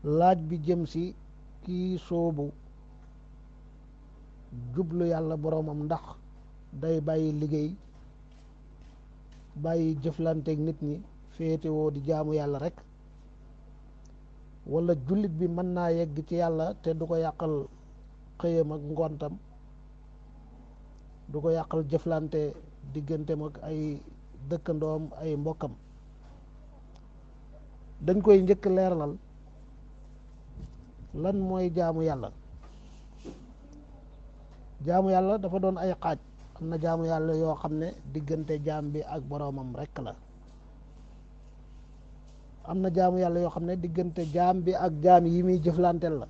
laaj bi jëm si kii soobu jublu yàlla boroomam ndax day bàyyi liggéey bàyyi jëflanteeg nit ñi féetewoo di jaamu yàlla rek wala jullit bi mën naa yegg ci yàlla te du ko yàqal xëyam ak ngontam du ko yàqal jëflante digganteem ak ay dëkkandoom ay mbokkam. dañ koy njëkk leeralal lan mooy jaamu yàlla. jaamu yàlla dafa doon ay xaaj. am na jaamu yàlla yoo xam ne diggante jaam bi ak boroomam rekk la. am na jaamu yàlla yoo xam ne diggante jaam bi ak jaam yi muy jëflanteel la.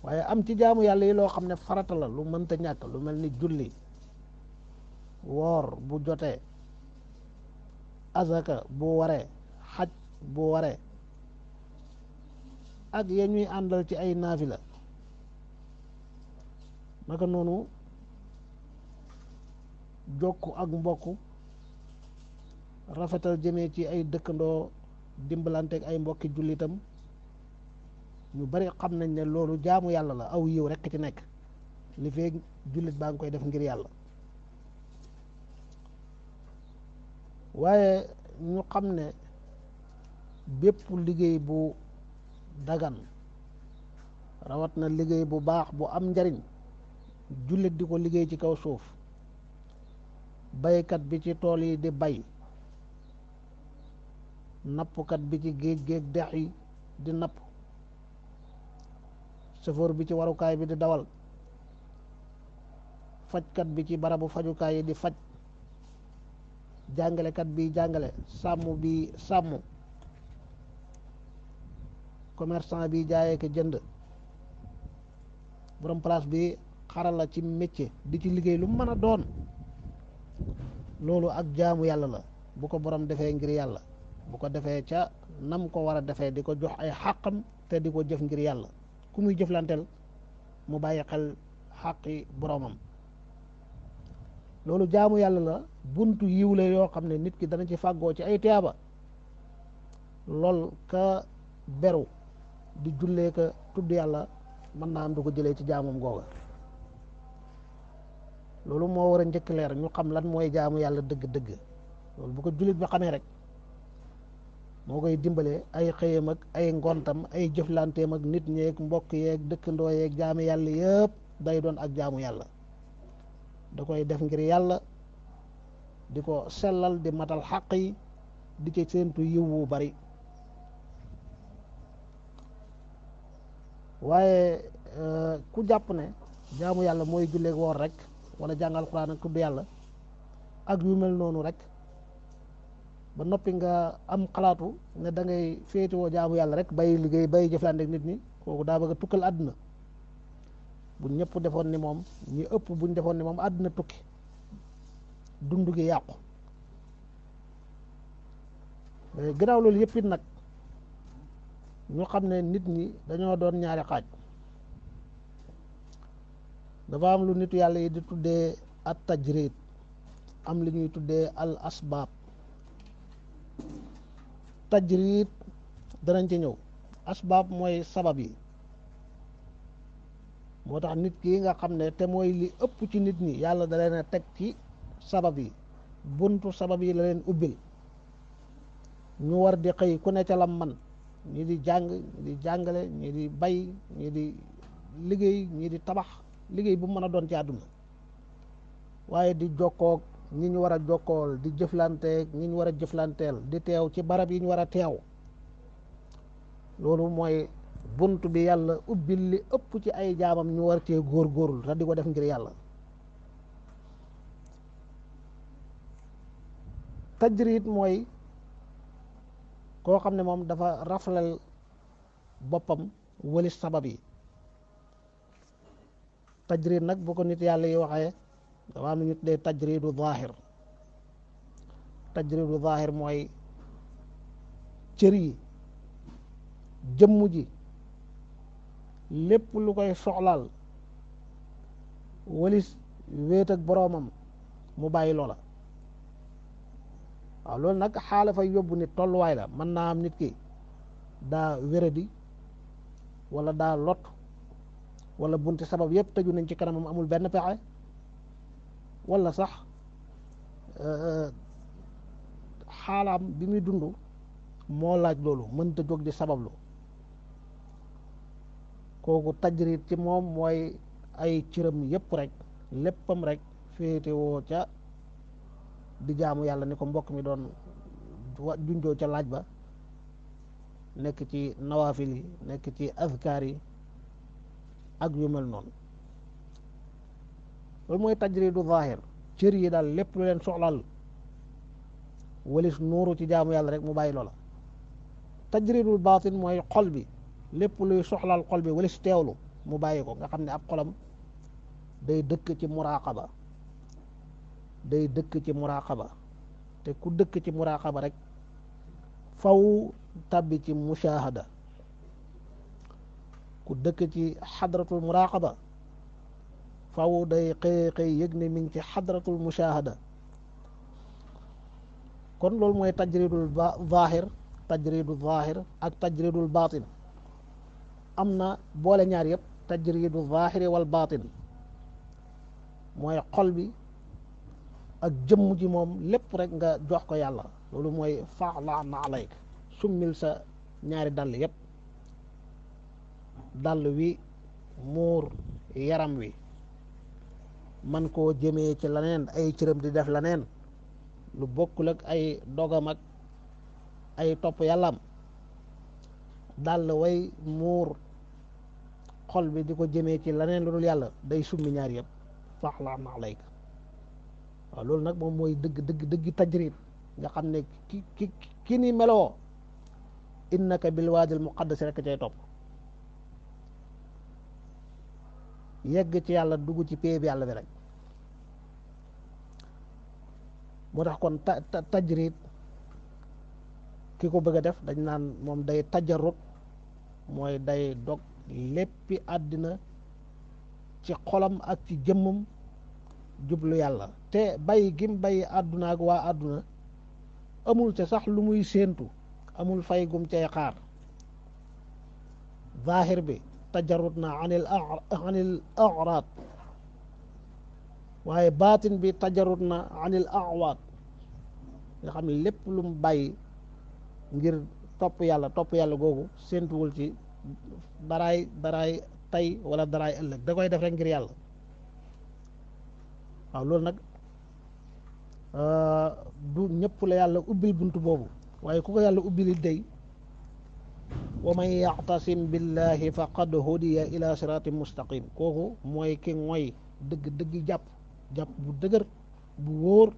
waaye am ci jaamu yàlla yi loo xam ne farata la lu mënta ñàkk lu mel ni julli woor bu jotee azaka bu waree xaj bu waree ak ya ñuy àndal ci ay naafila naka noonu jokk ak mbokk rafetal jëmee ci ay dëkkandoo dimbalanteeg ay mbokki jullitam ñu bari xam nañ ne loolu jaamu yàlla la aw yiw rekk ci nekk li feeg jullit baa ngi koy def ngir yàlla. waaye ñu xam ne bépp liggéey bu dagan rawat na liggéey bu baax bu am njariñ jullit di ko liggéey ci kaw suuf baykat bi ci tool yi di bay nappkat bi ci géej géej dex yi di napp chauffeur bi ci warukaay bi di dawal fajkat bi ci barabu fajukaay yi di faj jàngalekat bi jàngale sàmm bi sàmm commerçant bi jaayee ko jënd borom place bi xarala ci métier di ci liggéey lu mën a doon loolu ak jaamu yàlla la bu ko borom defee ngir yàlla bu ko defee ca nam ko war a defee di ko jox ay xàqam te di ko jëf ngir yàlla ku muy jëflanteel mu bàyyi xel xàqi boromam loolu jaamu yàlla la buntu yiw la yoo xam ne nit ki dana ci fàggoo ci ay tiyaaba lool ka beru di jullee ka tudd yàlla mën naa am du ko jëlee ci jaamum googa loolu moo war a njëkk leer ñu xam lan mooy jaamu yàlla dëgg-dëgg loolu bu ko jullit bi xamee rek moo koy dimbale ay xëyam ak ay ngontam ay jëflanteem ak nit ñeeg mbokk yeeg dëkkandoo yeeg jaamu yàlla yëpp day doon ak jaamu yàlla da koy def ngir yàlla di ko sellal di matal xàq yi di ci séentu yiw wu bari waaye ku jàpp ne jaamu yàlla mooy julleeg woor rek wala jàngal Alxuraan ak tudd yàlla ak yu mel noonu rek ba noppi nga am xalaatu ne da ngay féetewoo jaamu yàlla rek bay liggéey bay jëflante ak nit ñi kooku daa bëgg a tukkal àdduna bu ñëpp defoon ni moom ñi ëpp buñ defoon ni moom àdduna tukki dund gi yàqu gannaaw loolu yëpp it nag ñu xam ne nit ñi dañoo doon ñaari xaaj dafa am lu nitu yàlla yi di tuddee at tajrid am li ñuy tuddee al asbaab tajrid danañ ci ñëw asbaab mooy sabab yi moo tax nit ki nga xam ne te mooy li ëpp ci nit ñi yàlla da leen a teg ci sabab yi buntu sabab yi la leen ubbil ñu war di xëy ku ne ca lam man ñi di jàng ñi di jàngale ñi di bay ñi di liggéey ñi di tabax liggéey bu mën a doon ci àdduna waaye di jokkoog ñi ñu war a jokkool di jëflanteeg ñi ñu war a jëflanteel di teew ci barab yi ñu war a teew loolu mooy bunt bi yàlla ubbil li ëpp ci ay jaamam ñu war cee góorgóorlu te di ko def ngir yàlla tajrid mooy koo xam ne moom dafa raflal boppam walis sabab yi tajrid nag bu ko nit yàlla yi waxee dafa am ñu tuddee tajridu zaahir tajridu zaahir mooy cër yi jëmm ji lépp lu koy soxlaal walis wéet ak boroomam mu bàyyi loola waaw loolu nag xaala fay yóbbu nit tolluwaay la mën naa am nit ki daa wéradi wala daa lot wala bunti sabab yëpp tëju nañ ci kanamam amul benn pexe wala sax xaalaam bi muy dund moo laaj loolu mënta jóg di sabablu kooku tajrid ci moom mooy ay cëram yëpp rek léppam rek féetewoo ca di jaamu yàlla ni ko mbokk mi doon junjoo ca laaj ba nekk ci nawaafil yi nekk ci azkaar yi ak yu mel noonu loolu mooy tajridu zahir cër yi daal lépp lu leen soxlaal walis nuuru ci jaamu yàlla rek mu bàyyi loola tajridul baatin mooy xol bi lépp luy soxlaal xol bi walis teewlu mu bàyyi ko nga xam ne ab xolam day dëkk ci muraqaba day dëkk ci muraqaba te ku dëkk ci muraqaba rek faw tabbi ci mushahada ku dëkk ci xadratul muraqaba faw day xëy yëg ne mi ngi ci xadratul mushahada kon loolu mooy tajridul zahir tajridul zahir ak tajridul batin am na boole ñaar yëpp tajridul zahiri wal batin mooy xol bi ak jëmm ji moom lépp rek nga jox ko yàlla loolu mooy fa'la na alayk summil sa ñaari dàll yëpp dàll wi muur yaram wi man koo jëmee ci leneen ay cëram di def leneen lu bokkul ak ay dogam ak ay topp yàllaam dàll way muur xol bi di ko jëmee ci leneen lu dul yàlla day summi ñaar yëpp fa'la na alayk waaw loolu nag moom mooy dëgg tajrid nga xam ne ki ni meloo innaka bil waadil muqaddas rek cay topp yegg ci yàlla dugg ci péeb yàlla bi rek moo tax kon tajrid ki ko bëgg a def dañ naan moom day tajarut mooy day dog léppi àddina ci xolam ak ci jëmmam jublu yàlla te bàyyi gim bàyyi àdduna ak waa àdduna amul ca sax lu muy séentu amul fay gum cay xaar zahir bi tajarut na anil a'raad waaye baatin bi tajarut na anil a'waad nga xam ne lépp lu mu bàyyi ngir topp yàlla googu séentuwul ci daraay tey wala daraay ëllëg da koy def rek ngir yàlla waaw loolu nag du ñëpp la yàlla ubbil buntu boobu waaye ku ko yàlla ubbil day wa man ya'tasim billahi faqad hudiya ila siratin mustaqim kooku mooy ki mooy dëgg jàpp bu dëgër bu wóor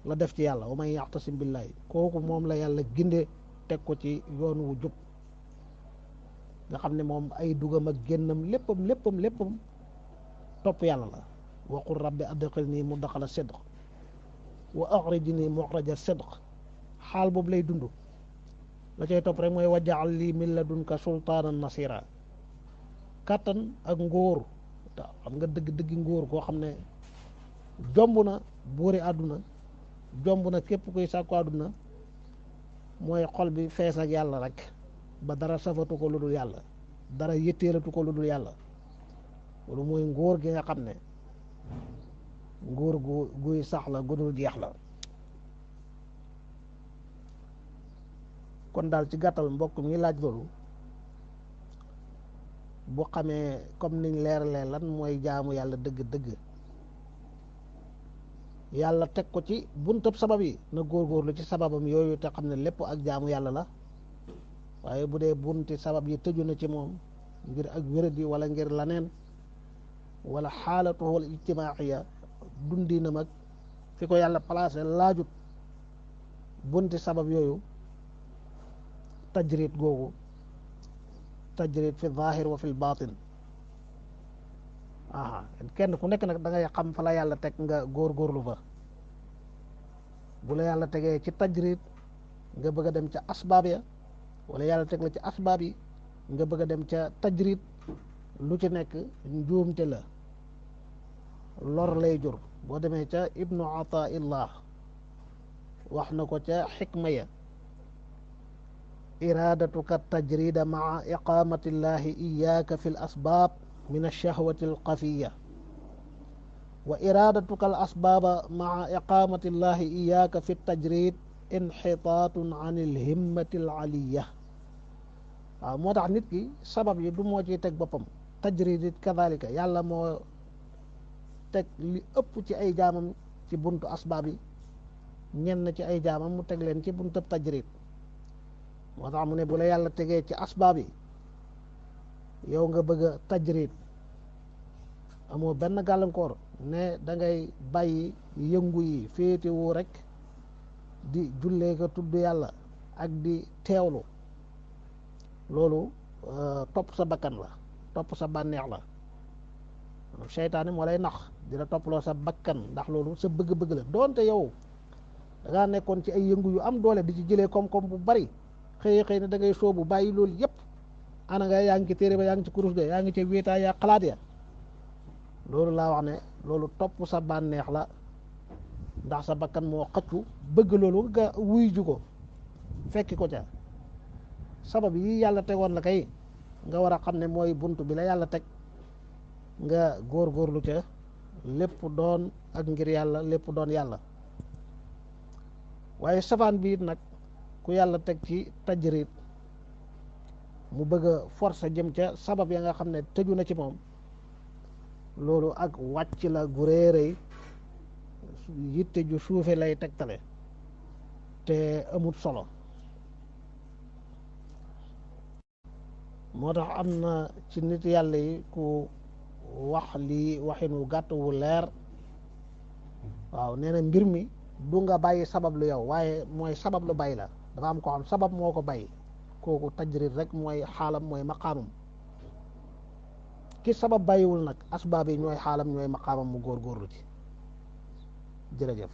la def ci yàlla wa man ya'tasim billahi kooku moom la yàlla ginde teg ko ci yoon wu jub nga xam ne moom ay dugam ak génnam léppam topp yàlla la wa qul rabbi adkhilni mudkhala sidq wa akhrijni mukhraja sidq xaal boobu lay dund la cay topp rek mooy waj'al li min ladunka sultaanan nasira kattan ak ngóor xam nga dëgg ngóor koo xam ne jomb na buuri àdduna jomb na képp kuy sàkku àdduna mooy xol bi fees ak yàlla rek ba dara safatu ko lu dul yàlla dara yëtteelatu ko lu dul yàlla loolu mooy ngóor gi nga xam ne ngóor guy sax la gu dul jeex la kon daal ci gàttal mbokk mi laaj loolu bu xamee comme niñ leeralee lan mooy jaamu yàlla dëgg yàlla teg ko ci buntab sabab yi na góorgóorlu ci sababam yooyu te xam ne lépp ak jaamu yàlla la waaye bu dee bunti sabab yi tëju na ci moom ngir ak wéradi wala ngir laneen wala xaalatuhu al ijtimaiya dundina mag fi ko yàlla placé laajut bunti sabab yooyu tajrid googu tajrid fi zahir wa fi batin kenn ku nekk nag da ngay xam fa la yàlla teg nga góorgóorlu fa bu la yàlla tegee ci tajrid nga bëgg a dem ca asbaab ya wala yàlla teg la ci asbaab yi nga bëgg a dem ca tajrid lu ci nekk njuumte la lor lay jur boo demee ca ibnu ataillah wax na ko ca xikma ya iradatuka tajrida maa iqamati llahi iyaka fi l asbab min alshahwati alqafiya wa iradatuka al asbaba maa iqamati llahi iyaka fi tajrid inxitaatun an ilhimmati alaliya waaw moo tax nit ki sabab yi du moo ciy teg boppam tajrid it kadalika yàlla moo teg li ëpp ci ay jaamam ci buntu asbaab yi ñenn ci ay jaamam mu teg leen ci buntu tajrid moo tax mu ne bu la yàlla tegee ci asbaab yi yow nga bëgg a tajrid amoo benn gàllankoor ne da ngay bàyyi yëngu yi féetewu rek di jullee ko tudd yàlla ak di teewlu loolu topp sa bakkan la topp sa bànneex la seytaane moo lay nax di la topploo sa bakkan ndax loolu sa bëgg-bëgg la doonte yow da ngaa nekkoon ci ay yëngu yu am doole di ci jëlee koom-koom bu bari xëy na da ngay soobu bàyyi loolu yépp ana nga yaa ngi ci téere ba yaa ngi ci kurus ga yaa ngi ci wéetaay yaa xalaat ya loolu laa wax ne loolu topp sa bànneex la ndax sa bakkan moo xëccu bëgg loolu nga wuy ju ko fekki ko ca sabab yi yàlla tegoon la kay nga war a xam ne mooy bunt bi la yàlla teg nga góorgóorlu ca lépp doon ak ngir yàlla lépp doon yàlla waaye safaan bi it nag ku yàlla teg ci tajrid mu bëgg a force jëm ca sabab ya nga xam ne tëju na ci moom loolu ak wàcc la gu réeréy yitte ju suufe lay tegtale te amut solo moo tax am na ci nit yàlla yi ku wax lii waxin wu gàtt wu leer waaw nee na mbir mi du nga bàyyi sabab lu yow waaye mooy sabab lu bàyyi la dafa am ko xam sabab moo ko bàyyi kooku tajrid rek mooy xaalam mooy maqaamam ki sabab bàyyiwul nag asbaab yi ñooy xaalam ñooy maqaamam mu góorgóorlu ci jërëjëf